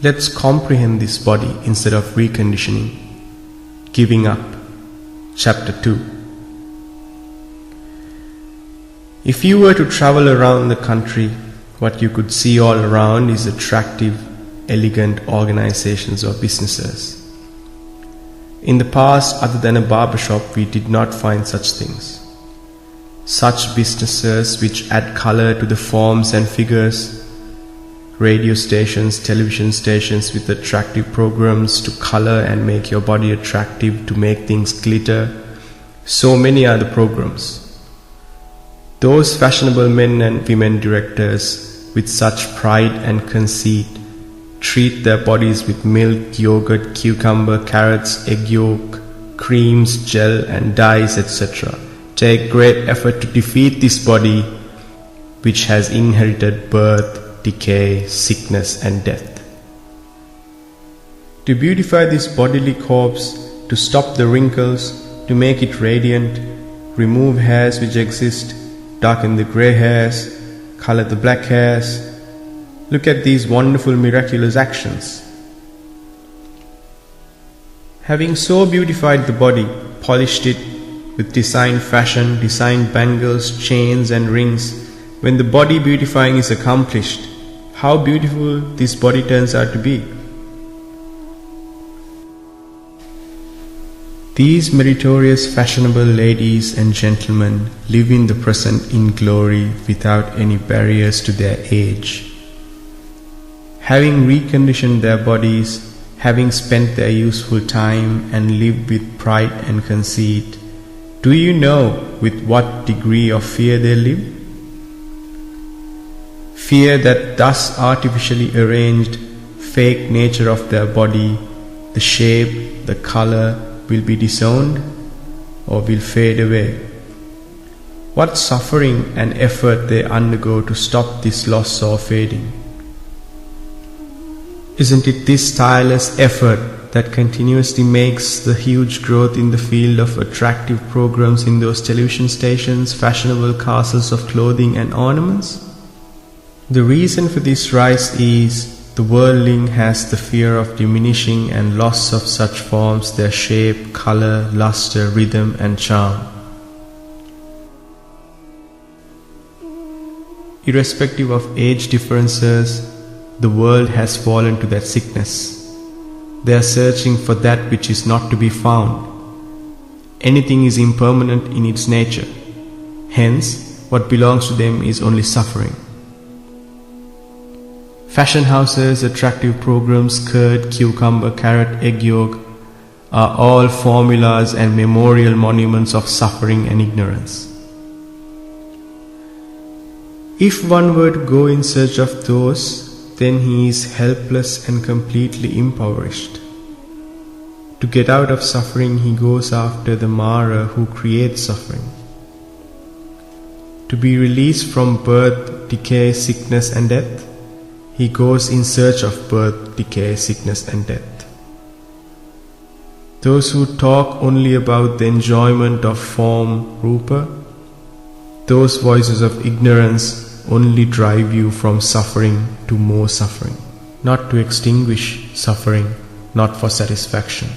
Let's comprehend this body instead of reconditioning. Giving up. Chapter 2. If you were to travel around the country, what you could see all around is attractive, elegant organizations or businesses. In the past, other than a barber shop, we did not find such things. Such businesses which add color to the forms and figures, radio stations, television stations with attractive programs to color and make your body attractive, to make things glitter. So many are the programs. Those fashionable men and women directors with such pride and conceit treat their bodies with milk, yogurt, cucumber, carrots, egg yolk, creams, gel and dyes, etc. Take great effort to defeat this body which has inherited birth, decay, sickness and death. To beautify this bodily corpse, to stop the wrinkles, to make it radiant, remove hairs which exist, darken the grey hairs, color the black hairs. Look at these wonderful miraculous actions. Having so beautified the body, polished it with designed fashion, designed bangles, chains and rings, when the body beautifying is accomplished, how beautiful this body turns out to be. These meritorious fashionable ladies and gentlemen live in the present in glory without any barriers to their age. Having reconditioned their bodies, having spent their useful time and lived with pride and conceit, do you know with what degree of fear they live? Fear that thus artificially arranged fake nature of their body, the shape, the color, will be disowned or will fade away. What suffering and effort they undergo to stop this loss or fading. Isn't it this tireless effort that continuously makes the huge growth in the field of attractive programs in those television stations, fashionable castles of clothing and ornaments? The reason for this rise is the worldling has the fear of diminishing and loss of such forms, their shape, color, luster, rhythm and charm. Irrespective of age differences, the world has fallen to that sickness. They are searching for that which is not to be found. Anything is impermanent in its nature. Hence, what belongs to them is only suffering. Fashion houses, attractive programs, curd, cucumber, carrot, egg yolk are all formulas and memorial monuments of suffering and ignorance. If one were to go in search of those, then he is helpless and completely impoverished. To get out of suffering, he goes after the Mara who creates suffering. To be released from birth, decay, sickness and death, he goes in search of birth, decay, sickness and death. Those who talk only about the enjoyment of form, rupa, those voices of ignorance only drive you from suffering to more suffering, not to extinguish suffering, not for satisfaction.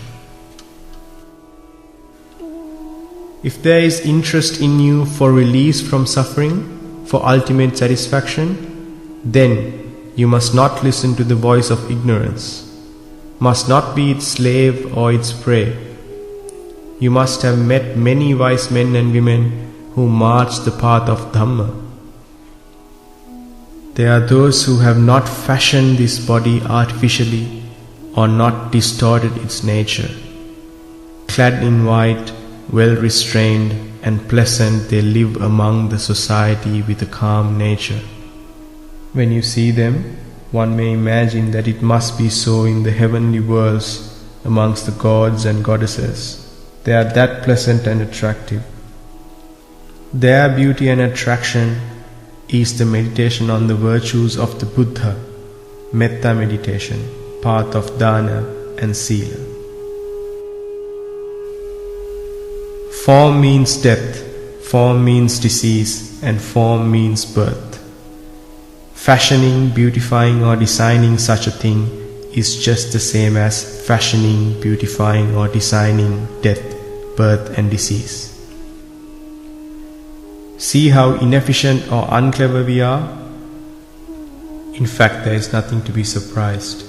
If there is interest in you for release from suffering, for ultimate satisfaction, then you must not listen to the voice of ignorance, must not be its slave or its prey. You must have met many wise men and women who march the path of Dhamma. They are those who have not fashioned this body artificially or not distorted its nature. Clad in white, well restrained and pleasant, they live among the society with a calm nature. When you see them, one may imagine that it must be so in the heavenly worlds amongst the gods and goddesses. They are that pleasant and attractive. Their beauty and attraction is the meditation on the virtues of the Buddha, metta meditation, path of dana and sila. Form means death, form means disease, and form means birth. Fashioning, beautifying or designing such a thing is just the same as fashioning, beautifying or designing death, birth and disease. See how inefficient or unclever we are? In fact, there is nothing to be surprised.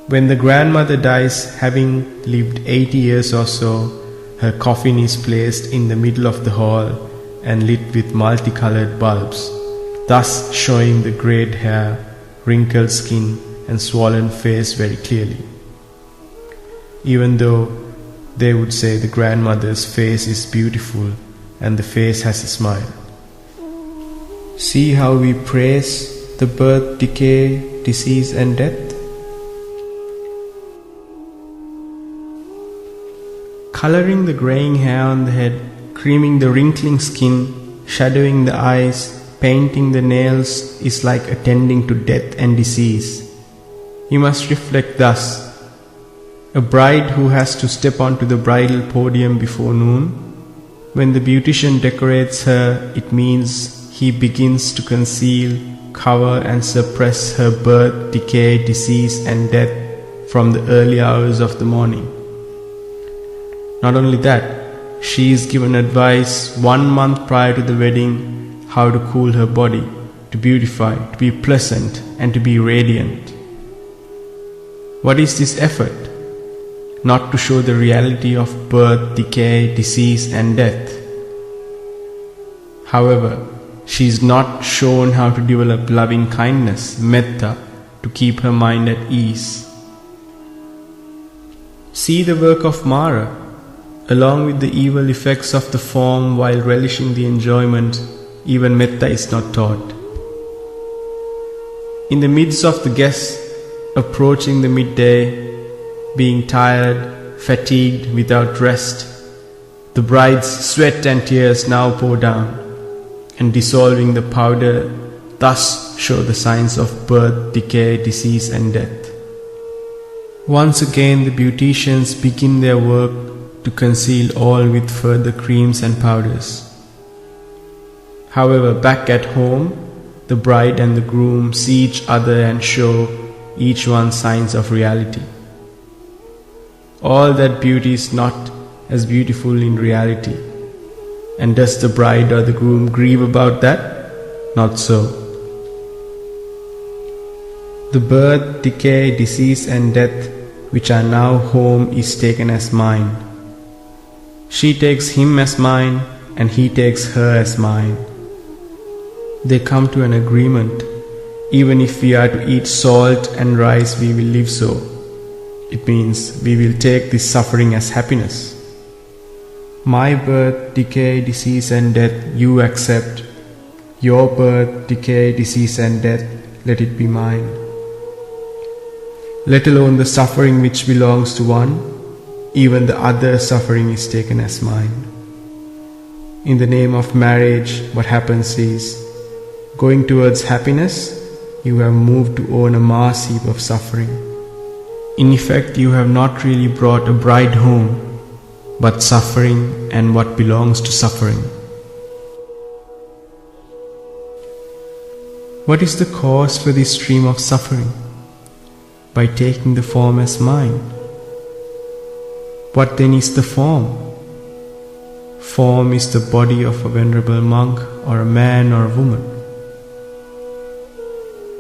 When the grandmother dies, having lived 80 years or so, her coffin is placed in the middle of the hall and lit with multicolored bulbs, thus showing the greyed hair, wrinkled skin and swollen face very clearly. Even though they would say the grandmother's face is beautiful and the face has a smile. See how we praise the birth, decay, disease and death? Coloring the greying hair on the head, creaming the wrinkling skin, shadowing the eyes, painting the nails is like attending to death and disease. You must reflect thus. A bride who has to step onto the bridal podium before noon, when the beautician decorates her, it means he begins to conceal, cover and suppress her birth, decay, disease and death from the early hours of the morning. Not only that, she is given advice 1 month prior to the wedding how to cool her body, to beautify, to be pleasant and to be radiant. What is this effort? Not to show the reality of birth, decay, disease and death. However, she is not shown how to develop loving kindness, metta, to keep her mind at ease. See the work of Mara. Along with the evil effects of the form while relishing the enjoyment, even metta is not taught. In the midst of the guests approaching the midday, being tired, fatigued, without rest, the bride's sweat and tears now pour down, and dissolving the powder, thus show the signs of birth, decay, disease and death. Once again the beauticians begin their work to conceal all with further creams and powders. However, back at home, the bride and the groom see each other and show each one signs of reality. All that beauty is not as beautiful in reality. And does the bride or the groom grieve about that? Not so. The birth, decay, disease and death which are now home is taken as mine. She takes him as mine and he takes her as mine. They come to an agreement. Even if we are to eat salt and rice, we will live so. It means we will take this suffering as happiness. My birth, decay, disease and death you accept. Your birth, decay, disease and death, let it be mine. Let alone the suffering which belongs to one, even the other suffering is taken as mine. In the name of marriage, what happens is, going towards happiness, you have moved to own a mass heap of suffering. In effect, you have not really brought a bride home, but suffering and what belongs to suffering. What is the cause for this stream of suffering? By taking the form as mine. What then is the form? Form is the body of a venerable monk or a man or a woman.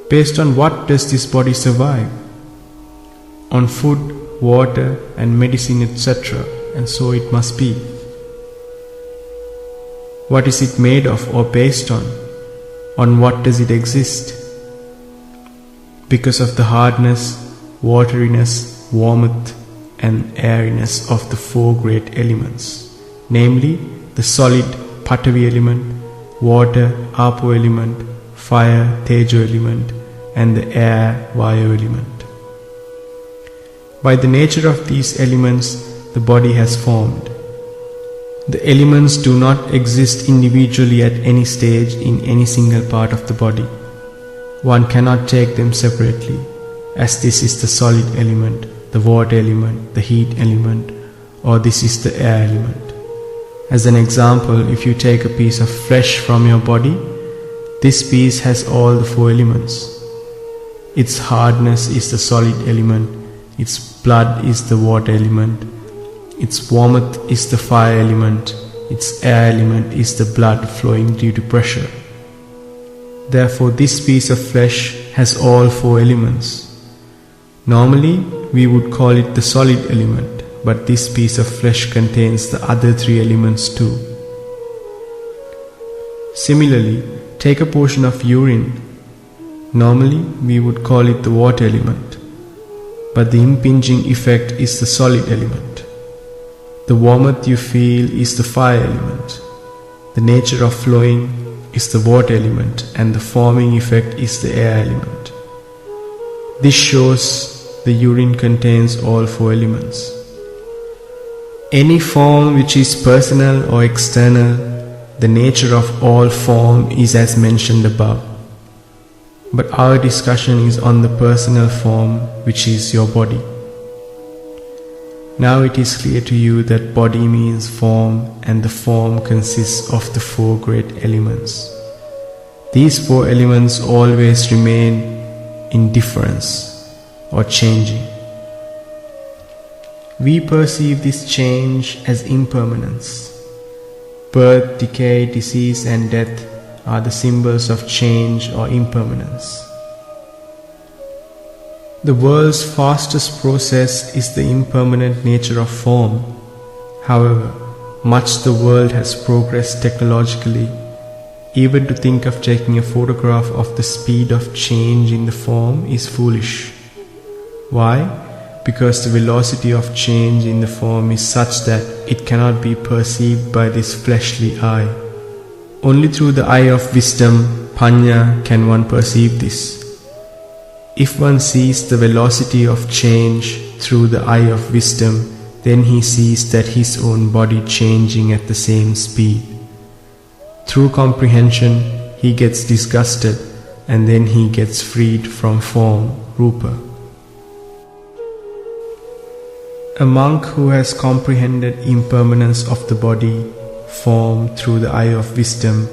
Based on what does this body survive? On food, water and medicine, etc. And so it must be. What is it made of or based on? On what does it exist? Because of the hardness, wateriness, warmth and airiness of the 4 great elements, namely the solid Patavi element, water Apo element, fire Tejo element and the air Vayu element. By the nature of these elements, the body has formed. The elements do not exist individually at any stage in any single part of the body. One cannot take them separately, as this is the solid element, the water element, the heat element, or this is the air element. As an example, if you take a piece of flesh from your body, this piece has all the 4 elements. Its hardness is the solid element, its blood is the water element, its warmth is the fire element, its air element is the blood flowing due to pressure. Therefore, this piece of flesh has all 4 elements. Normally, we would call it the solid element, but this piece of flesh contains the other 3 elements too. Similarly, take a portion of urine. Normally, we would call it the water element, but the impinging effect is the solid element. The warmth you feel is the fire element. The nature of flowing is the water element, and the forming effect is the air element. This shows the urine contains all 4 elements. Any form which is personal or external, the nature of all form is as mentioned above. But our discussion is on the personal form, which is your body. Now it is clear to you that body means form, and the form consists of the 4 great elements. These 4 elements always remain in difference or changing. We perceive this change as impermanence. Birth, decay, disease and death are the symbols of change or impermanence. The world's fastest process is the impermanent nature of form. However, much the world has progressed technologically. Even to think of taking a photograph of the speed of change in the form is foolish. Why? Because the velocity of change in the form is such that it cannot be perceived by this fleshly eye. Only through the eye of wisdom, panya, can one perceive this. If one sees the velocity of change through the eye of wisdom, then he sees that his own body changing at the same speed. Through comprehension, he gets disgusted, and then he gets freed from form, rupa. A monk who has comprehended impermanence of the body, form, through the eye of wisdom,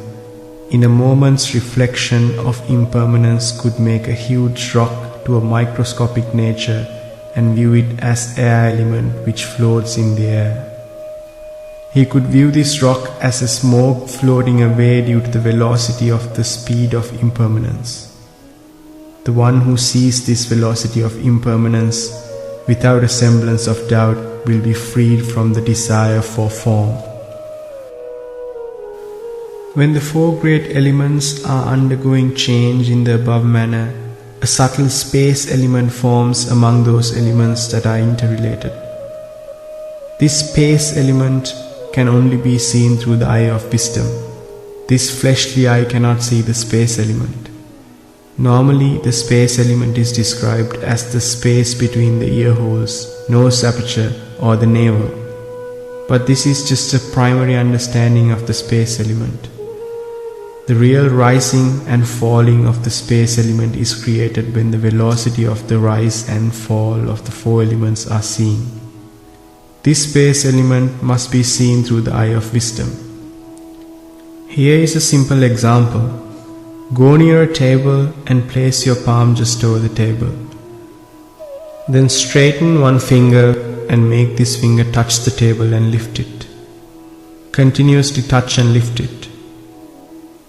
in a moment's reflection of impermanence could make a huge rock to a microscopic nature and view it as air element which floats in the air. He could view this rock as a smoke floating away due to the velocity of the speed of impermanence. The one who sees this velocity of impermanence without a semblance of doubt will be freed from the desire for form. When the 4 great elements are undergoing change in the above manner, a subtle space element forms among those elements that are interrelated. This space element can only be seen through the eye of wisdom. This fleshly eye cannot see the space element. Normally, the space element is described as the space between the ear holes, nose aperture, or the navel. But this is just a primary understanding of the space element. The real rising and falling of the space element is created when the velocity of the rise and fall of the 4 elements are seen. This space element must be seen through the eye of wisdom. Here is a simple example. Go near a table and place your palm just over the table. Then straighten one finger and make this finger touch the table and lift it. Continuously touch and lift it.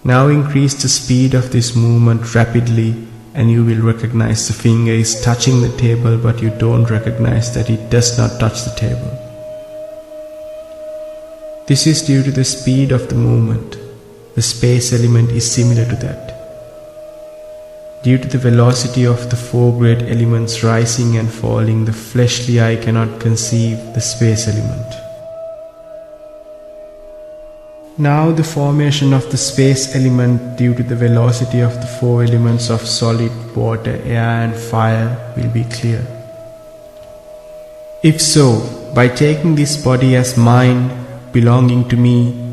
Now increase the speed of this movement rapidly, and you will recognize the finger is touching the table, but you don't recognize that it does not touch the table. This is due to the speed of the movement. The space element is similar to that. Due to the velocity of the 4 great elements rising and falling, the fleshly eye cannot conceive the space element. Now the formation of the space element due to the velocity of the 4 elements of solid, water, air and fire will be clear. If so, by taking this body as mine, belonging to me,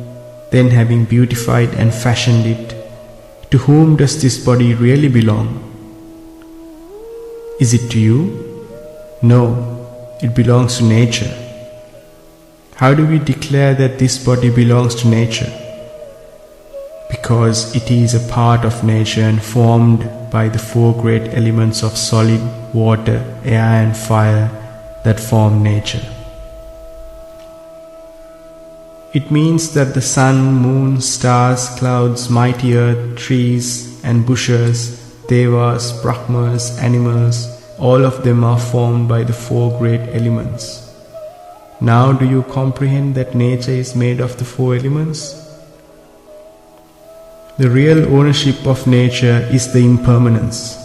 then having beautified and fashioned it, to whom does this body really belong? Is it to you? No, it belongs to nature. How do we declare that this body belongs to nature? Because it is a part of nature and formed by the four great elements of solid, water, air and fire that form nature. It means that the sun, moon, stars, clouds, mighty earth, trees and bushes, devas, brahmas, animals, all of them are formed by the four great elements. Now do you comprehend that nature is made of the four elements? The real ownership of nature is the impermanence.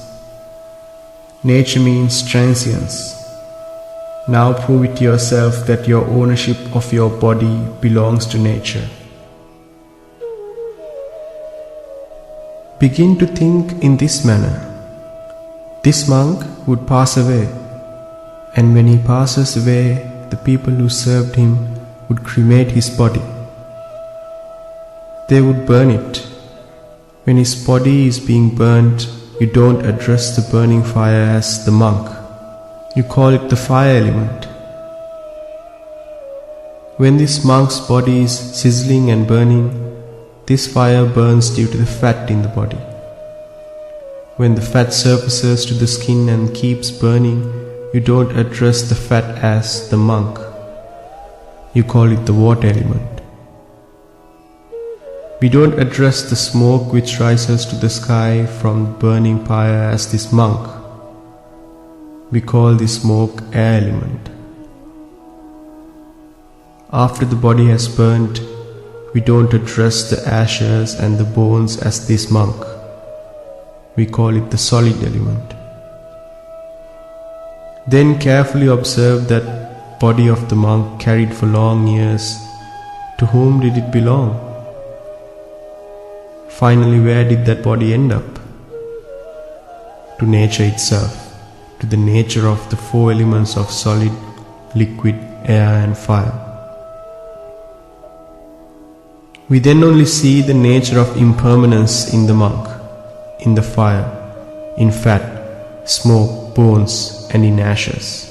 Nature means transience. Now prove it to yourself that your ownership of your body belongs to nature. Begin to think in this manner. This monk would pass away, and when he passes away, the people who served him would cremate his body. They would burn it. When his body is being burnt, you don't address the burning fire as the monk. You call it the fire element. When this monk's body is sizzling and burning, this fire burns due to the fat in the body. When the fat surfaces to the skin and keeps burning, you don't address the fat as the monk. You call it the water element. We don't address the smoke which rises to the sky from burning pyre as this monk. We call this smoke air element. After the body has burnt, we don't address the ashes and the bones as this monk. We call it the solid element. Then carefully observe that body of the monk carried for long years. To whom did it belong? Finally, where did that body end up? To nature itself, to the nature of the four elements of solid, liquid, air and fire. We then only see the nature of impermanence in the monk, in the fire, in fat, smoke, bones and in ashes.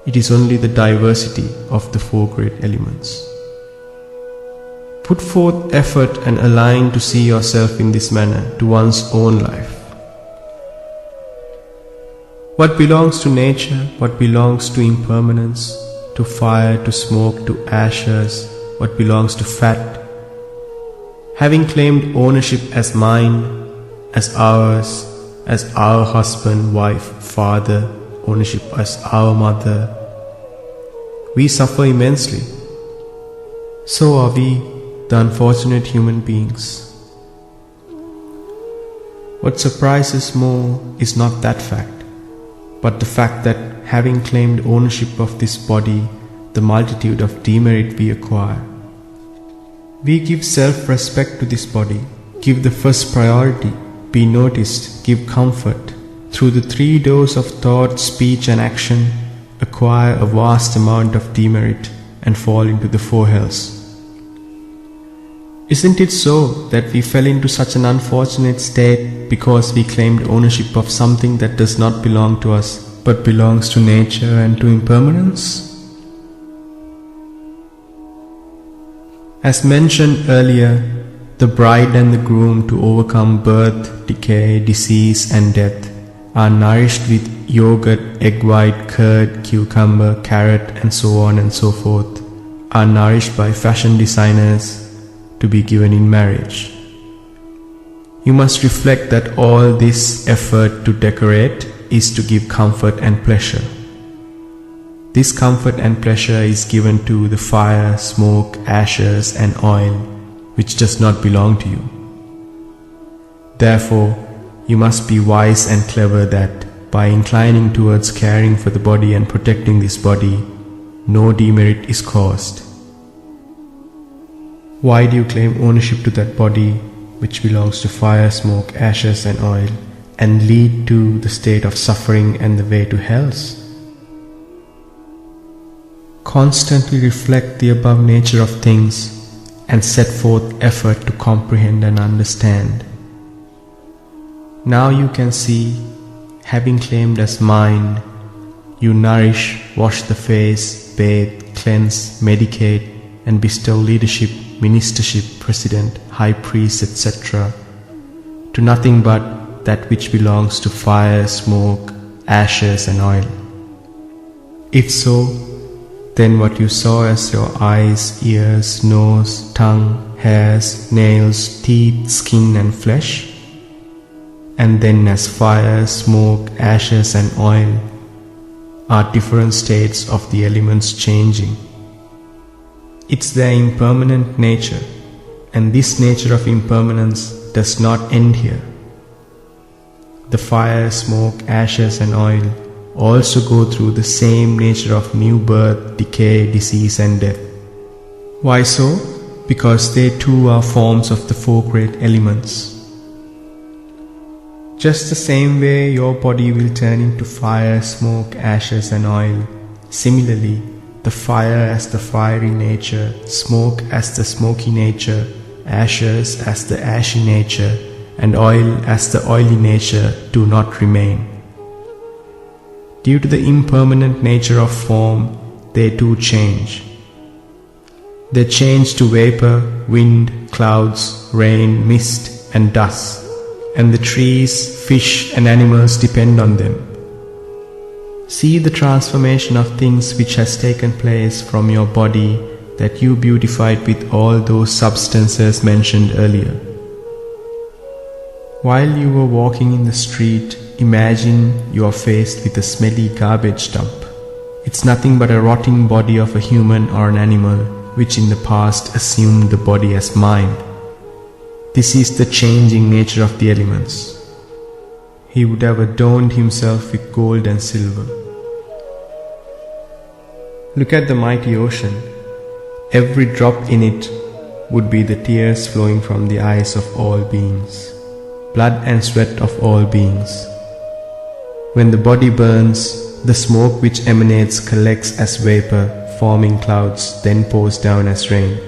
It is only the diversity of the four great elements. Put forth effort and align to see yourself in this manner to one's own life. What belongs to nature, what belongs to impermanence, to fire, to smoke, to ashes, what belongs to fat. Having claimed ownership as mine, as ours, as our husband, wife, father, ownership as our mother, we suffer immensely. So are we, the unfortunate human beings. What surprises more is not that fact, but the fact that having claimed ownership of this body, the multitude of demerit we acquire. We give self-respect to this body, give the first priority, be noticed, give comfort. Through the three doors of thought, speech and action, acquire a vast amount of demerit and fall into the four hells. Isn't it so that we fell into such an unfortunate state because we claimed ownership of something that does not belong to us but belongs to nature and to impermanence? As mentioned earlier, the bride and the groom, to overcome birth, decay, disease and death, are nourished with yogurt, egg white, curd, cucumber, carrot and so on and so forth, are nourished by fashion designers to be given in marriage. You must reflect that all this effort to decorate is to give comfort and pleasure. This comfort and pleasure is given to the fire, smoke, ashes and oil, which does not belong to you. Therefore, you must be wise and clever that, by inclining towards caring for the body and protecting this body, no demerit is caused. Why do you claim ownership to that body which belongs to fire, smoke, ashes and oil, and lead to the state of suffering and the way to hells? Constantly reflect the above nature of things and set forth effort to comprehend and understand. Now you can see, having claimed as mine, you nourish, wash the face, bathe, cleanse, medicate and bestow leadership, ministership, president, high priest, etc. to nothing but that which belongs to fire, smoke, ashes and oil? If so, then what you saw as your eyes, ears, nose, tongue, hairs, nails, teeth, skin and flesh, and then as fire, smoke, ashes and oil, are different states of the elements changing. It's their impermanent nature, and this nature of impermanence does not end here. The fire, smoke, ashes and oil also go through the same nature of new birth, decay, disease and death. Why so? Because they too are forms of the four great elements. Just the same way your body will turn into fire, smoke, ashes and oil, similarly the fire as the fiery nature, smoke as the smoky nature, ashes as the ashy nature, and oil as the oily nature do not remain. Due to the impermanent nature of form, they too change. They change to vapor, wind, clouds, rain, mist and dust, and the trees, fish and animals depend on them. See the transformation of things which has taken place from your body that you beautified with all those substances mentioned earlier. While you were walking in the street, imagine you are faced with a smelly garbage dump. It's nothing but a rotting body of a human or an animal which in the past assumed the body as mind. This is the changing nature of the elements. He would have adorned himself with gold and silver. Look at the mighty ocean. Every drop in it would be the tears flowing from the eyes of all beings, blood and sweat of all beings. When the body burns, the smoke which emanates collects as vapor, forming clouds, then pours down as rain.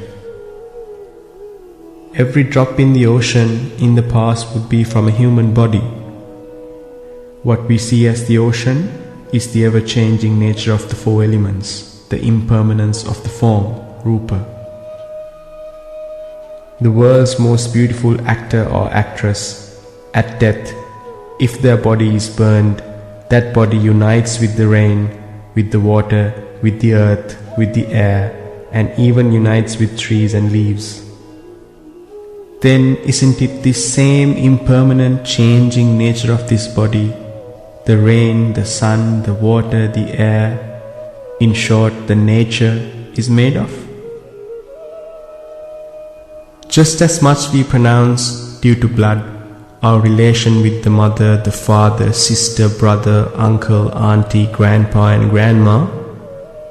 Every drop in the ocean in the past would be from a human body. What we see as the ocean is the ever-changing nature of the four elements, the impermanence of the form, Rupa. The world's most beautiful actor or actress, at death, if their body is burned, that body unites with the rain, with the water, with the earth, with the air, and even unites with trees and leaves. Then isn't it this same impermanent changing nature of this body, the rain, the sun, the water, the air, in short, the nature is made of? Just as much we pronounce due to blood, our relation with the mother, the father, sister, brother, uncle, auntie, grandpa and grandma,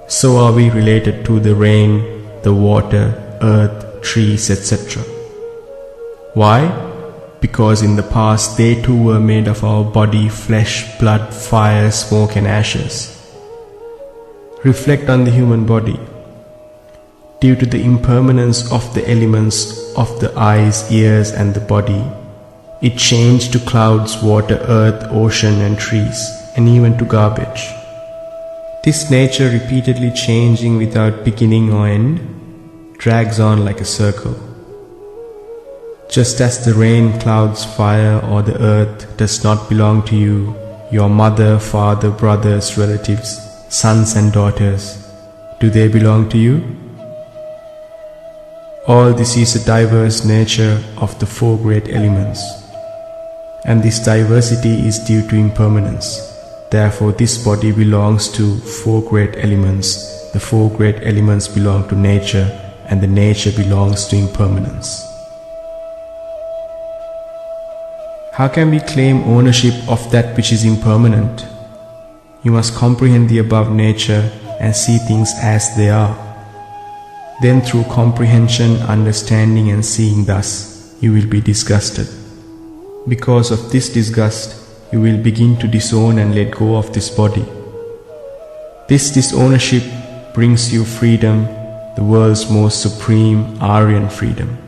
so are we related to the rain, the water, earth, trees, etc. Why? Because in the past they too were made of our body, flesh, blood, fire, smoke and ashes. Reflect on the human body. Due to the impermanence of the elements of the eyes, ears and the body, it changed to clouds, water, earth, ocean and trees, and even to garbage. This nature repeatedly changing without beginning or end drags on like a circle. Just as the rain, clouds, fire or the earth does not belong to you, your mother, father, brothers, relatives, sons and daughters, do they belong to you? All this is a diverse nature of the four great elements, and this diversity is due to impermanence. Therefore this body belongs to four great elements, the four great elements belong to nature, and the nature belongs to impermanence. How can we claim ownership of that which is impermanent? You must comprehend the above nature and see things as they are. Then through comprehension, understanding and seeing thus, you will be disgusted. Because of this disgust, you will begin to disown and let go of this body. This disownership brings you freedom, the world's most supreme Aryan freedom.